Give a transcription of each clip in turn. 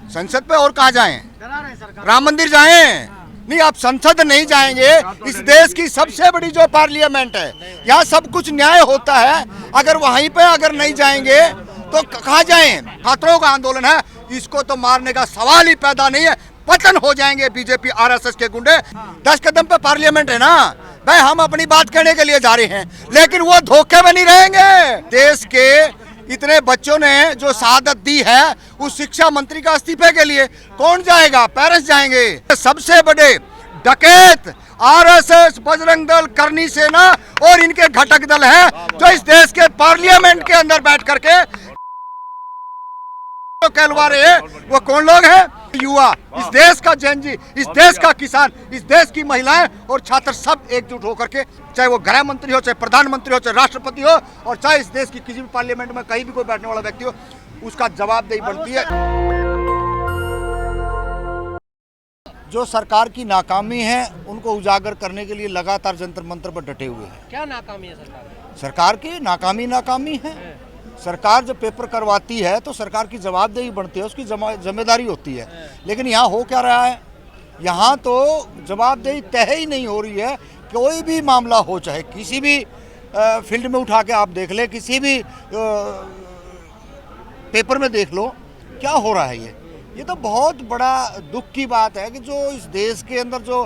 संसद पे और कहाँ जाएं? राम मंदिर जाएं? नहीं, आप संसद नहीं जाएंगे। इस देश की सबसे बड़ी जो पार्लियामेंट है, यहाँ सब कुछ न्याय होता है। अगर वहीं पे अगर नहीं जाएंगे तो कहाँ जाएं? छात्रों का आंदोलन है, इसको तो मारने का सवाल ही पैदा नहीं है। पतन हो जाएंगे बीजेपी आरएसएस के गुंडे। 10 कदम पे पार्लियामेंट है ना भाई, हम अपनी बात कहने के लिए जा रहे हैं, लेकिन वो धोखे में नहीं रहेंगे। देश के इतने बच्चों ने जो शहादत दी है उस शिक्षा मंत्री का इस्तीफे के लिए कौन जाएगा? पेरेंट्स जाएंगे। सबसे बड़े डकैत आरएसएस, बजरंग दल, करनी सेना और इनके घटक दल हैं जो इस देश के पार्लियामेंट के अंदर बैठ करके जो कहलवा रहे हैं। वो कौन लोग हैं? युवा, इस देश का जनजी, इस देश का किसान, इस देश की महिलाएं और छात्र सब एकजुट होकर के, चाहे वो गृह मंत्री हो, चाहे प्रधानमंत्री हो, चाहे राष्ट्रपति हो, और चाहे इस देश की किसी भी पार्लियामेंट में कहीं भी कोई बैठने वाला व्यक्ति हो, उसका जवाबदेही बनती है। जो सरकार की नाकामी है उनको उजागर करने के लिए लगातार जंतर मंतर पर डटे हुए हैं। क्या नाकामी है सरकार की? नाकामी है। सरकार जब पेपर करवाती है तो सरकार की जवाबदेही बनती है, उसकी जिम्मेदारी होती है। लेकिन यहाँ हो क्या रहा है? यहाँ तो जवाबदेही तय ही नहीं हो रही है। कोई भी मामला हो, चाहे किसी भी फील्ड में उठा के आप देख ले, किसी भी पेपर में देख लो, क्या हो रहा है। ये तो बहुत बड़ा दुख की बात है कि जो इस देश के अंदर जो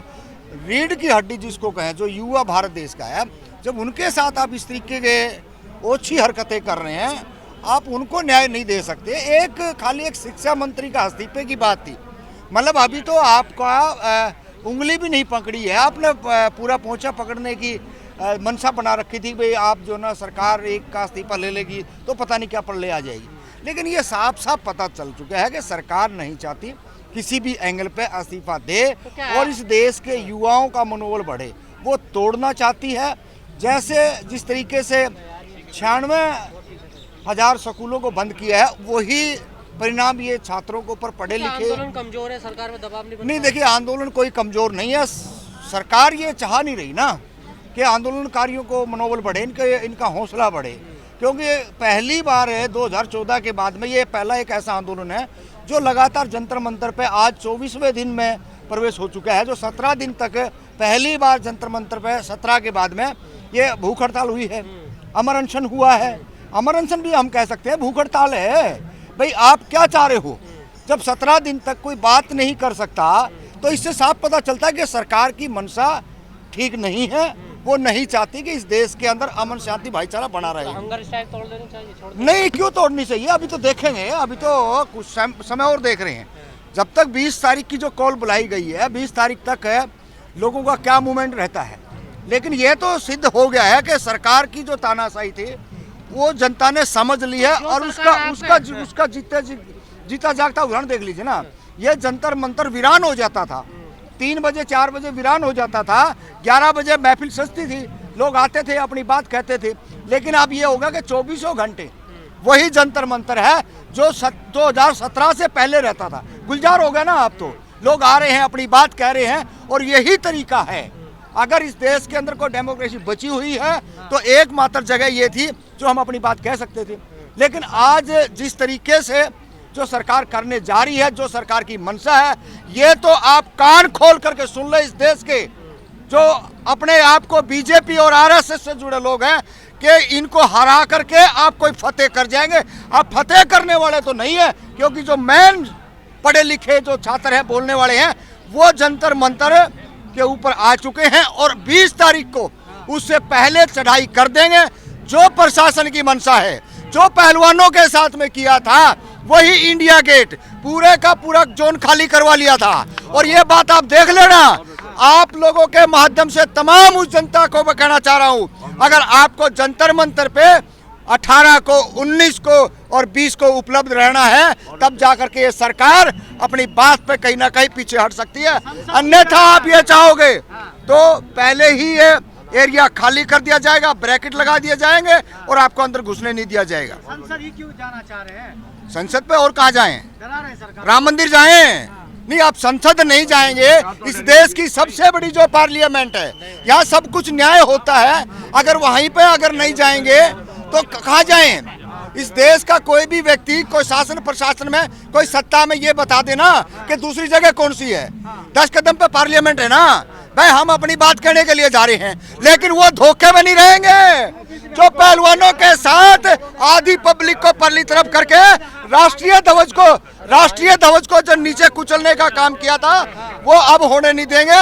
रीढ़ की हड्डी जिसको कहें, जो युवा भारत देश का है, जब उनके साथ आप इस तरीके के ओछी हरकतें कर रहे हैं, आप उनको न्याय नहीं दे सकते। खाली एक शिक्षा मंत्री का इस्तीफे की बात थी, मतलब अभी तो आपका उंगली भी नहीं पकड़ी है, आपने पूरा पोंछा पकड़ने की मंशा बना रखी थी। भाई आप जो ना सरकार एक का इस्तीफा ले लेगी तो पता नहीं क्या पल्ले आ जाएगी। लेकिन ये साफ साफ पता चल चुका है कि सरकार नहीं चाहती किसी भी एंगल पे इस्तीफा दे और इस देश के युवाओं का मनोबल बढ़े, वो तोड़ना चाहती है। जैसे जिस तरीके से 96,000 स्कूलों को बंद किया है, वही परिणाम ये छात्रों के ऊपर पढ़े लिखे। आंदोलन कमजोर है, सरकार में दबाव नहीं, देखिए आंदोलन कोई कमजोर नहीं है। सरकार ये चाह नहीं रही ना कि आंदोलनकारियों को मनोबल बढ़े, इनका हौसला बढ़े, क्योंकि पहली बार है 2014 के बाद में ये पहला एक ऐसा आंदोलन है जो लगातार जंतर मंतर पे आज 24वें दिन में प्रवेश हो चुका है। जो 17 दिन तक पहली बार जंतर मंतर पे 17 के बाद में ये भूख हड़ताल हुई है, अमर अनशन हुआ है। अमर अनशन भी हम कह सकते हैं, भूख हड़ताल है। भाई आप क्या चाह रहे हो? जब 17 दिन तक कोई बात नहीं कर सकता तो इससे साफ पता चलता है कि सरकार की मंशा ठीक नहीं है। वो नहीं चाहती कि इस देश के अंदर अमन शांति भाईचारा बना रहे। हंगर स्ट्राइक तोड़ देनी चाहिए? नहीं, क्यों तोड़नी चाहिए? अभी तो देखेंगे, अभी तो कुछ समय और देख रहे हैं। जब तक 20 तारीख की जो कॉल बुलाई गई है, 20 तारीख तक है लोगों का क्या मूवमेंट रहता है। लेकिन ये तो सिद्ध हो गया है कि सरकार की जो तानाशाही थी वो जनता ने समझ ली है और उसका जीता जागता उदाहरण देख लीजिए ना। ये जंतर मंतर वीरान हो जाता था, 3 बजे 4 बजे वीरान हो जाता था, 11 बजे महफिल सजती थी, लोग आते थे, अपनी बात कहते थे। लेकिन अब ये होगा कि 24 घंटे वही जंतर मंतर है जो 2017 से पहले रहता था। गुलजार हो गया ना, अब तो लोग आ रहे हैं, अपनी बात कह रहे हैं, और यही तरीका है। अगर इस देश के अंदर कोई डेमोक्रेसी बची हुई है तो एकमात्र जगह ये थी जो हम अपनी बात कह सकते थे। लेकिन आज जिस तरीके से जो सरकार करने जा रही है, जो सरकार की मंशा है, ये तो आप कान खोल करके सुन ले। इस देश के जो अपने आप को बीजेपी और आरएसएस से जुड़े लोग हैं कि इनको हरा करके आप कोई फतेह कर जाएंगे। आप फतेह करने वाले तो नहीं है, क्योंकि जो मेन पढ़े लिखे जो छात्र हैं, बोलने वाले हैं, वो जंतर मंतर के ऊपर आ चुके हैं और 20 तारीख को उससे पहले चढ़ाई कर देंगे। जो प्रशासन की मंशा है, जो पहलवानों के साथ में किया था, वही इंडिया गेट पूरे का पूरा जोन खाली करवा लिया था। और ये बात आप देख लेना, आप लोगों के माध्यम से तमाम उस जनता को मैं कहना चाह रहा हूं, अगर आपको जंतर मंतर पे 18 को, 19 को और 20 को उपलब्ध रहना है, तब जाकर के ये सरकार अपनी बात पे कहीं ना कहीं पीछे हट सकती है। अन्यथा आप ये चाहोगे तो पहले ही ये एरिया खाली कर दिया जाएगा, ब्रैकेट लगा दिए जाएंगे और आपको अंदर घुसने नहीं दिया जाएगा। संसद ही क्यों जाना चाह रहे हैं? संसद पे और कहाँ जाएं? डरा रहे सरकार? राम मंदिर जाएं? नहीं, आप संसद नहीं जाएंगे। इस देश की सबसे बड़ी जो पार्लियामेंट है, यहाँ सब कुछ न्याय होता है। अगर वहीं पे अगर नहीं जाएंगे तो कहाँ जाएं? इस देश का कोई भी व्यक्ति कोई शासन प्रशासन में कोई सत्ता में ये बता देना कि दूसरी जगह कौन सी है। 10 कदम पे पार्लियामेंट है ना भाई, हम अपनी बात कहने के लिए जा रहे हैं, लेकिन वो धोखे में नहीं रहेंगे जो पहलवानों के साथ आधी पब्लिक को परली तरफ करके राष्ट्रीय ध्वज को जो नीचे कुचलने का काम किया था वो अब होने नहीं देंगे।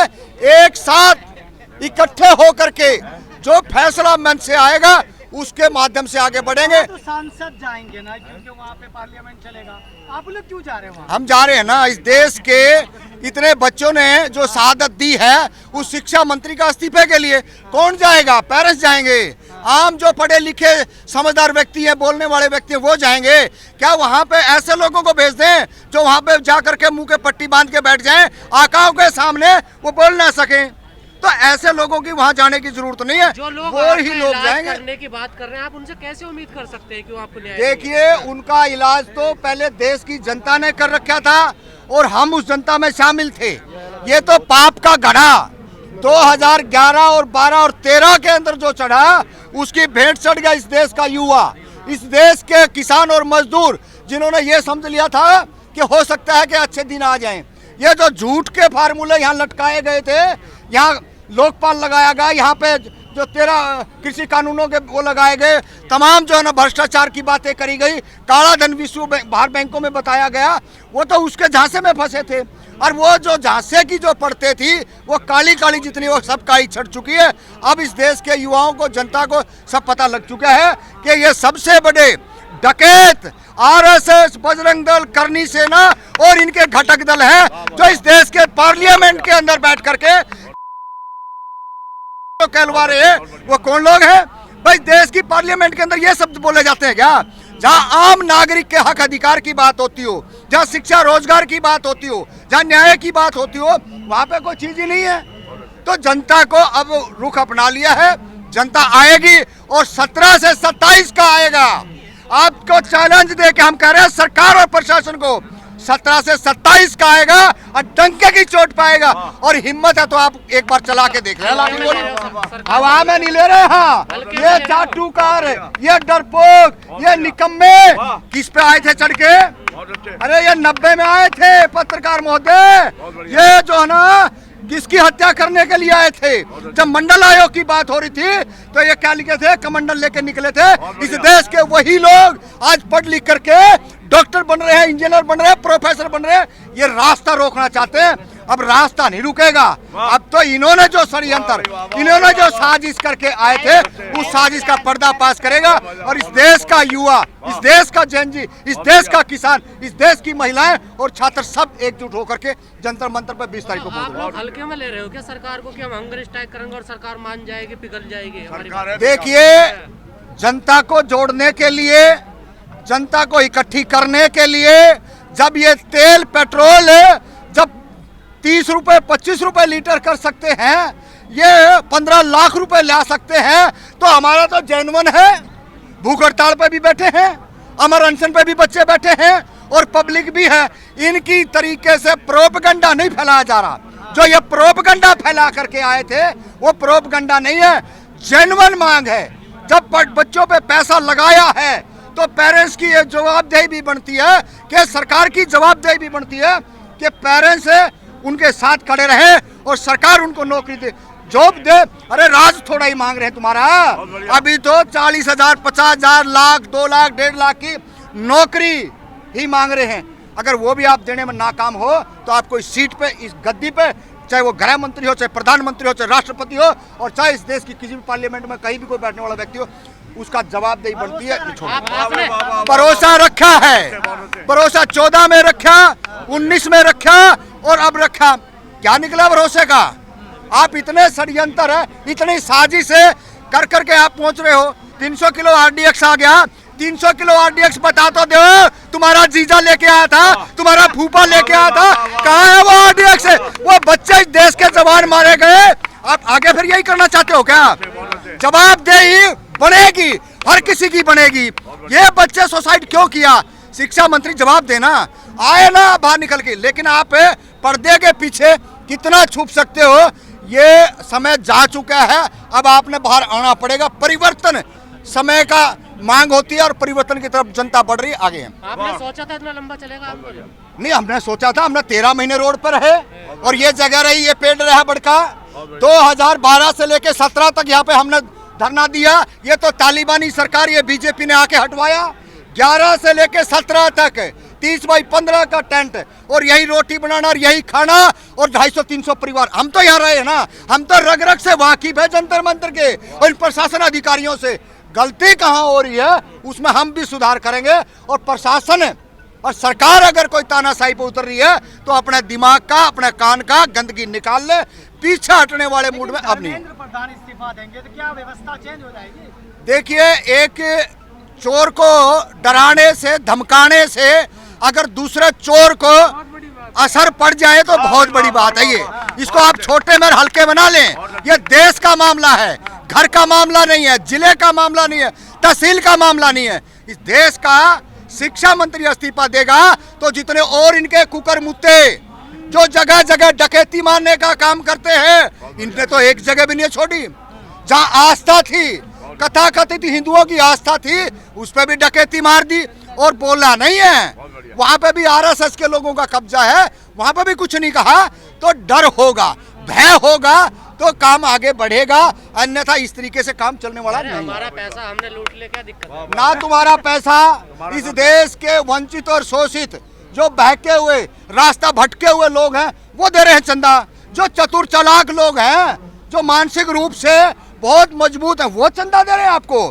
एक साथ इकट्ठे होकर के जो फैसला मन से आएगा उसके माध्यम से आगे बढ़ेंगे। तो सांसद जाएंगे ना, क्योंकि वहाँ पे पार्लियामेंट चलेगा। आप लोग क्यों जा रहे हैं वहाँ? हम जा रहे हैं ना, इस देश के इतने बच्चों ने जो शहादत दी है उस शिक्षा मंत्री का इस्तीफे के लिए कौन जाएगा? पेरेंट्स जाएंगे। आम जो पढ़े लिखे समझदार व्यक्ति हैं, बोलने वाले व्यक्ति हैं, वो जाएंगे क्या? वहाँ पे ऐसे लोगों को भेज दें जो वहाँ पे जा करके मुंह के पट्टी बांध के बैठ जाएं, आकाओं के सामने वो बोल ना सकें? तो ऐसे लोगों की वहाँ जाने की जरूरत नहीं है, जो लोग वो ही लोग जाएंगे। करने की बात कर रहे हैं, आप उनसे कैसे उम्मीद कर सकते हैं कि वो आपको न्याय देखिए, उनका इलाज तो पहले देश की जनता ने कर रखा था और हम उस जनता में शामिल थे। ये तो पाप का गढ़ा 2011 और 12 और 13 के अंदर जो चढ़ा उसकी भेंट चढ़ गया इस देश का युवा, इस देश के किसान और मजदूर, जिन्होंने ये समझ लिया था कि हो सकता है कि अच्छे दिन आ जाएं। ये जो झूठ के फार्मूले यहाँ लटकाए गए थे, यहाँ लोकपाल लगाया गया, यहाँ पे जो 13 कृषि कानूनों के वो लगाए गए, तमाम जो है ना भ्रष्टाचार की बातें करी गई, काला धन विश्व बाहर बैंकों में बताया गया, वो तो उसके झांसे में फंसे थे। और वो जो झांसे की जो पड़ते थी वो काली काली जितनी वो सब काली छट चुकी है। अब इस देश के युवाओं को, जनता को सब पता लग चुका है कि ये सबसे बड़े डकैत आरएसएस, बजरंग दल, करनी सेना और इनके घटक दल हैं जो इस देश के पार्लियामेंट के अंदर बैठ करके तो कहलवा रहे हैं। वो कौन लोग हैं भाई? देश की पार्लियामेंट के अंदर ये शब्द बोले जाते हैं क्या? जहां आम नागरिक के हक अधिकार की बात होती हो, जहां शिक्षा रोजगार की बात होती हो, जहां न्याय की बात होती हो, वहां पे कोई चीज ही नहीं है। तो जनता को अब रुख अपना लिया है, जनता आएगी और 17 से 27 का आएगा। आपको चैलेंज दे के हम कह रहे हैं सरकार और प्रशासन को, 17 से 27 का आएगा और डंके की चोट पाएगा। और हिम्मत है तो आप एक बार चला के देख रहे हैं, हवा में नहीं ले रहे। हाँ, ये चाटुकार, ये डरपोक, ये निकम्मे किस पे आए थे चढ़ के? अरे ये 90 में आए थे पत्रकार महोदय, ये जो है ना किसकी हत्या करने के लिए आए थे? जब मंडल आयोग की बात हो रही थी तो ये क्या लिखे थे? कमंडल लेके निकले थे। इस देश के वही लोग आज पढ़ लिख करके डॉक्टर बन रहे हैं, इंजीनियर बन रहे हैं, प्रोफेसर बन रहे हैं। ये रास्ता रोकना चाहते हैं, अब रास्ता नहीं रुकेगा। अब तो इन्होंने जो षड्यंत्र, इन्होंने जो साजिश करके आए थे उस साजिश का पर्दाफाश करेगा। और इस देश का युवा, इस देश का जनजी, इस देश का किसान, इस देश की महिलाएं और छात्र सब एकजुट होकर के जंतर मंतर पर 20 तारीख को आप लोग हल्के में ले रहे हो क्या सरकार को कि हम हंगर स्ट्राइक करेंगे और सरकार मान जाएगी, पिघल जाएगी हमारी बात? देखिए, जनता को जोड़ने के लिए, जनता को इकट्ठी करने के लिए जब ये तेल पेट्रोल जब 30 रुपए 25 रुपए लीटर कर सकते हैं, ये 15 लाख रुपए ला सकते हैं, तो हमारा तो जेन्युइन है। भूख हड़ताल पे भी बैठे हैं, अमर अनशन पे भी बच्चे बैठे हैं और पब्लिक भी है। इनकी तरीके से प्रोपगंडा नहीं फैलाया जा रहा। जो ये प्रोपगंडा फैला करके आए थे वो प्रोपगंडा नहीं है, जेन्युइन मांग है। जब बच्चों पे पैसा लगाया है तो पेरेंट्स की ये जवाबदेही भी बनती है कि सरकार की जवाबदेही भी बनती है कि पेरेंट्स उनके साथ खड़े रहे और सरकार उनको नौकरी दे, जॉब दे। अरे राज थोड़ा ही मांग रहे हैं तुम्हारा, अभी तो 40,000, 50,000, लाख, 2 लाख, 1.5 लाख की नौकरी ही मांग रहे हैं। अगर वो भी आप देने में नाकाम हो तो आपको इस सीट पे, इस गद्दी पे, चाहे वो गृह मंत्री हो, चाहे प्रधानमंत्री हो, चाहे राष्ट्रपति हो, और चाहे इस देश की किसी भी पार्लियामेंट में कहीं भी कोई बैठने वाला व्यक्ति हो, उसका जवाबदेही बनती है। भरोसा रखा है, भरोसा 14 में रखा, 19 में रखा और अब रखा। क्या निकला भरोसे का? आप इतने षड्यंत्र है, इतनी साजिश है कर करके आप पहुंच रहे हो। 300 किलो आरडीएक्स आ गया, 300 किलो आरडीएक्स बता तो दो, तुम्हारा जीजा लेके आया था, तुम्हारा फूफा लेके आया था, कहाँ है वो आरडीएक्स? वो बच्चे इस देश के जवान मारे गए, आप आगे फिर यही करना चाहते हो क्या? जवाबदेही बनेगी, हर किसी की बनेगी। ये बच्चे सुसाइड क्यों किया? शिक्षा मंत्री जवाब देना, आए ना बाहर निकल के। लेकिन आप पर्दे के पीछे कितना छुप सकते हो? ये समय जा चुका है, अब आपने बाहर आना पड़ेगा। परिवर्तन समय का मांग होती है और परिवर्तन की तरफ जनता बढ़ रही है, आगे है। आपने सोचा था इतना लंबा चलेगा आंदोलन? नहीं, हमने सोचा था, हमने 13 महीने रोड पर है और ये जगह रही, ये पेड़ रहा बड़का। 2012 से लेके 17 तक यहाँ पे हमने धरना दिया। ये तो तालिबानी सरकार, ये बीजेपी ने आके हटवाया। 11 से लेके 17 तक 30 बाई 15 का टेंट और यही रोटी बनाना और यही खाना और 250-300 परिवार। हम तो यहाँ रहे हैं ना, हम तो रग रग से वाकिफ है जंतर मंतर के और इन प्रशासन अधिकारियों से। गलती कहाँ हो रही है उसमें हम भी सुधार करेंगे और प्रशासन और सरकार अगर कोई तानाशाही पे उतर रही है तो अपने दिमाग का, अपने कान का गंदगी निकाल ले। पीछे हटने वाले मूड में अब नहीं। प्रधान इस्तीफा देंगे तो क्या व्यवस्था चेंज हो जाएगी? देखिए, एक चोर को डराने से, धमकाने से अगर दूसरे चोर को असर पड़ जाए तो बहुत बड़ी बात है। ये इसको आप छोटे में हल्के बना लें। ये देश का मामला है, घर का मामला नहीं है, जिले का मामला नहीं है, तहसील का मामला नहीं है। इस देश का शिक्षा मंत्री इस्तीफा देगा तो जितने और इनके कुकर मुत्ते जो जगह जगह डकैती मारने का काम करते हैं, इनने तो एक जगह भी नहीं छोड़ी। जहां आस्था थी, कथा कथित हिंदुओं की आस्था थी, उस पर भी डकैती मार दी और बोला नहीं है। वहां पे भी आरएसएस के लोगों का कब्जा है, वहां पे भी कुछ नहीं कहा। तो डर होगा, भय होगा तो काम आगे बढ़ेगा, अन्यथा इस तरीके से काम चलने वाला नहीं। हमारा पैसा हमने लूट ले, क्या दिक्कत है? ना तुम्हारा पैसा, इस देश के वंचित और शोषित जो बहके हुए, रास्ता भटके हुए लोग हैं वो दे रहे हैं चंदा। जो चतुर चालाक लोग हैं, जो मानसिक रूप से बहुत मजबूत है, वो चंदा दे रहे हैं आपको।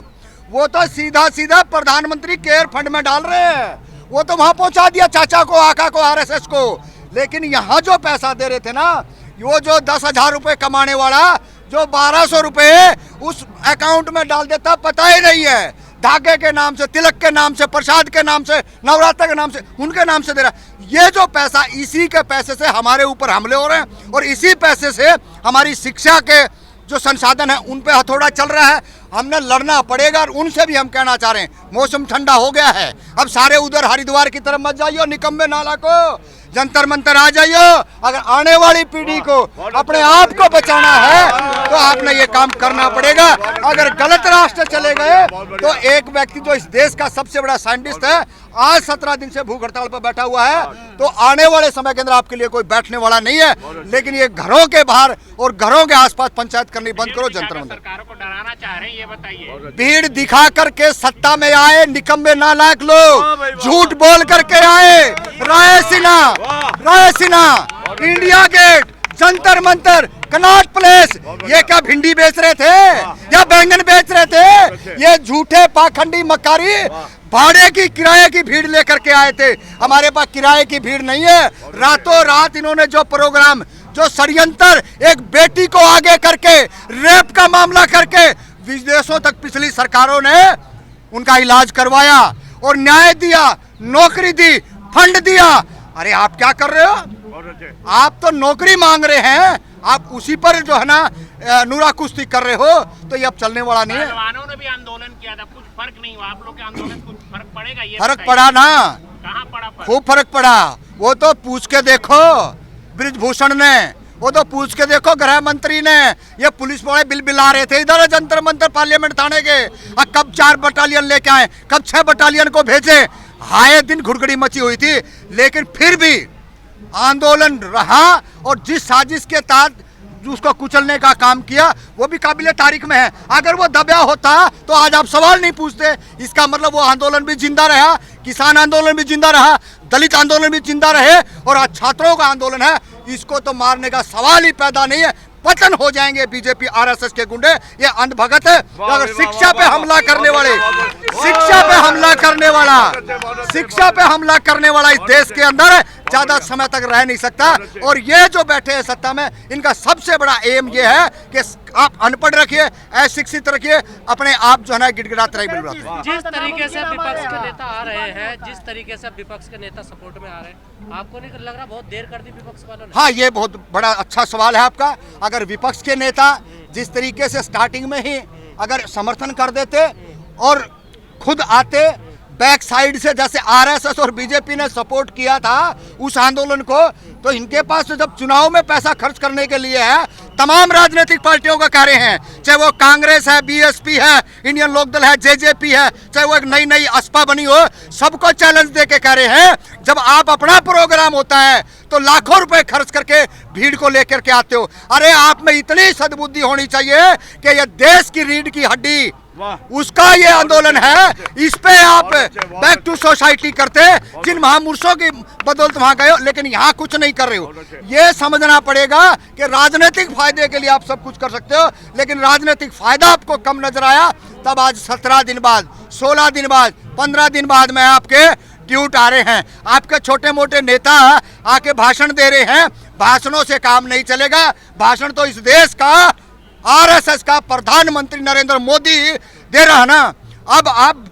वो तो सीधा सीधा प्रधानमंत्री केयर फंड में डाल रहे हैं। वो तो वहां पहुंचा दिया चाचा को, आका को, आरएसएस को। लेकिन यहाँ जो पैसा दे रहे थे ना, वो जो 10,000 रुपए कमाने वाला जो 1200 रुपए उस अकाउंट में डाल देता, पता ही नहीं है। धागे के नाम से, तिलक के नाम से, प्रसाद के नाम से, नवरात्र के नाम से, उनके नाम से दे रहा है। ये जो पैसा, इसी के पैसे से हमारे ऊपर हमले हो रहे हैं और इसी पैसे से हमारी शिक्षा के जो संसाधन है उन पे हथौड़ा चल रहा है। हमने लड़ना पड़ेगा और उनसे भी हम कहना चाह रहे हैं, मौसम ठंडा हो गया है, अब सारे उधर हरिद्वार की तरफ मत जाइयो, निकम्बे नाला को, जंतर मंतर आ जाइयो। अगर आने वाली पीढ़ी को अपने आप को बचाना है तो आपने ये काम करना पड़ेगा। अगर गलत रास्ते चले गए तो एक व्यक्ति जो इस देश का सबसे बड़ा साइंटिस्ट है, आज 17 दिन से भूख हड़ताल पर बैठा हुआ है, तो आने वाले समय के अंदर आपके लिए कोई बैठने वाला नहीं है। लेकिन ये घरों के बाहर और घरों के आसपास पंचायत करनी बंद करो। जंतर मंतर सरकार को डराना चाह रहे हैं, ये बताइए। भीड़ दिखा करके सत्ता में आए निकम्मे नालायक लोग, झूठ बोल करके आए। Raisina, India Gate, Jantar Mantar, Connaught Place, ये क्या भिंडी बेच रहे थे या बैंगन बेच रहे थे? ये झूठे पाखंडी मक्कारी भाड़े की, किराए की भीड़ लेकर के आए थे। हमारे पास किराए की भीड़ नहीं है। रातों रात इन्होंने जो प्रोग्राम, जो षड्यंत्र, एक बेटी को आगे करके रेप का मामला करके विदेशों तक पिछली सरकारों ने उनका इलाज करवाया और न्याय दिया, नौकरी दी, फंड दिया। अरे आप क्या कर रहे हो? आप तो नौकरी मांग रहे हैं, आप उसी पर जो है ना नूरा कुश्ती कर रहे हो, तो ये अब चलने वाला नहीं है। पहलवानों ने भी आंदोलन किया था, कुछ फर्क नहीं हुआ। आप लोग के आंदोलन कुछ फर्क पड़ेगा? ये फर्क पड़ा ना, कहाँ पड़ा फर्क? खूब फर्क पड़ा। वो तो पूछ के देखो ब्रिजभूषण ने, वो तो पूछ के देखो गृह मंत्री ने। ये पुलिस वाले बिल बिला रहे थे इधर जंतर मंतर पार्लियामेंट थाने के, कब 4 बटालियन लेके आए, कब 6 बटालियन को भेजे। आए दिन घुड़गड़ी मची हुई थी, लेकिन फिर भी आंदोलन रहा और जिस साजिश के तहत उसको कुचलने का काम किया वो भी काबिले तारीख में है। अगर वो दबा होता तो आज आप सवाल नहीं पूछते। इसका मतलब वो आंदोलन भी जिंदा रहा, किसान आंदोलन भी जिंदा रहा, दलित आंदोलन भी जिंदा रहे और आज छात्रों का आंदोलन है। इसको तो मारने का सवाल ही पैदा नहीं है। पतन हो जाएंगे बीजेपी आरएसएस के गुंडे। ये अंधभगत है। अगर शिक्षा पे हमला करने वाले, शिक्षा पे हमला करने वाला इस देश के अंदर ज्यादा समय तक रह नहीं सकता। और ये जो बैठे हैं सत्ता में, इनका सबसे बड़ा एम ये है कि आप अनपढ़ रखिए, अशिक्षित रखिए, अपने आप जो है ना गिड़गिड़ाते रहिए। जिस तरीके से विपक्ष के नेता आ रहे हैं, जिस तरीके से विपक्ष के नेता सपोर्ट में आ रहे हैं, आपको नहीं लग रहा बहुत देर कर दी विपक्ष वालों ने? हाँ, ये बहुत बड़ा अच्छा सवाल है आपका। अगर विपक्ष के नेता जिस तरीके से स्टार्टिंग में ही अगर समर्थन कर देते और खुद आते बैक साइड से, जैसे आरएसएस और बीजेपी ने सपोर्ट किया था उस आंदोलन को, तो इनके पास तो जब चुनाव में पैसा खर्च करने के लिए है तमाम राजनीतिक पार्टियों का कह रहे हैं, चाहे वो कांग्रेस है, बीएसपी है, इंडियन लोकदल है, जेजेपी है, चाहे वो एक नई नई असपा बनी हो, सबको चैलेंज दे के कह रहे हैं जब आप अपना प्रोग्राम होता है तो लाखों रुपए खर्च करके भीड़ को लेकर के आते हो। अरे आप में इतनी सद्बुद्धि होनी चाहिए कि ये देश की रीढ़ की हड्डी, उसका ये आंदोलन है, इस पे आप बैक टू सोसाइटी करते, जिन महापुरुषों की बदौलत वहां गए हो, लेकिन यहाँ कुछ नहीं कर रहे हो। ये समझना पड़ेगा कि राजनीतिक फायदे के लिए आप सब कुछ कर सकते हो, लेकिन राजनीतिक फायदा आपको कम नजर आया, तब आज 17 दिन बाद, 16 दिन बाद, 15 दिन बाद में आपके ट्वीट आ रहे हैं, आपके छोटे मोटे नेता आके भाषण दे रहे हैं। भाषणों से काम नहीं चलेगा, भाषण तो इस देश का आरएसएस का प्रधानमंत्री नरेंद्र मोदी दे रहा ना। अब आप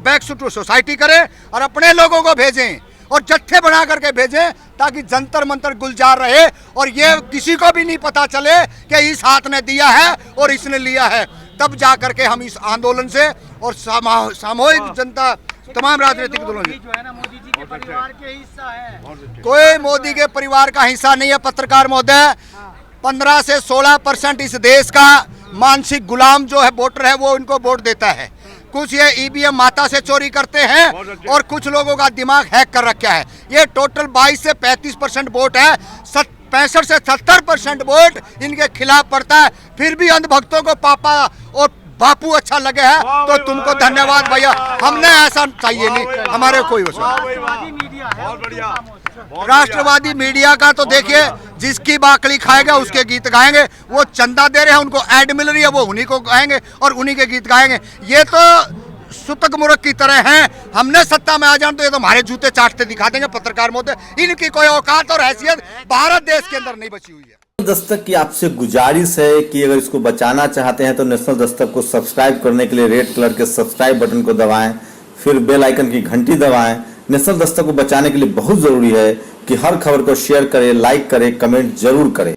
बैक टू सोसाइटी करें और अपने लोगों को भेजें और जत्थे बना करके भेजें, ताकि जंतर मंतर गुलजार रहे और ये किसी को भी नहीं पता चले कि इस हाथ ने दिया है और इसने लिया है। तब जा करके हम इस आंदोलन से और सामूहिक जनता तमाम राजनीतिक दलों से, जो है ना, मोदी जी के परिवार के हिस्सा है। कोई मोदी के परिवार का हिस्सा नहीं है पत्रकार महोदय। 15 से 16% इस देश का मानसिक गुलाम जो है वोटर है, वो इनको वोट देता है। कुछ ये ईवीएम माता से चोरी करते हैं और कुछ लोगों का दिमाग हैक कर रखा है। ये टोटल 22 से 35% वोट है, 65 से 70% वोट इनके खिलाफ पड़ता है। फिर भी अंधभक्तों को पापा और बापू अच्छा लगे है तो तुमको धन्यवाद भैया, हमने ऐसा चाहिए नहीं, हमारे कोई राष्ट्रवादी मीडिया है, राष्ट्रवादी मीडिया का तो देखिए, जिसकी बाकड़ी खाएगा उसके गीत गाएंगे। वो चंदा दे रहे हैं, उनको ऐड मिल रही है, वो उन्हीं को गाएंगे और उन्हीं के गीत गाएंगे। ये तो सुतक मुर्ग की तरह हैं। हमने सत्ता में आ जाए तो ये तो हमारे जूते चाटते दिखा देंगे पत्रकार महोदय। इनकी कोई औकात और हैसियत भारत देश के अंदर नहीं बची हुई है। दस्तक की आपसे गुजारिश है कि अगर इसको बचाना चाहते हैं तो नेशनल दस्तक को सब्सक्राइब करने के लिए रेड कलर के सब्सक्राइब बटन को दबाएं, फिर बेल आइकन की घंटी दबाएं। नेशनल दस्तक को बचाने के लिए बहुत जरूरी है कि हर खबर को शेयर करें, लाइक करें, कमेंट जरूर करें।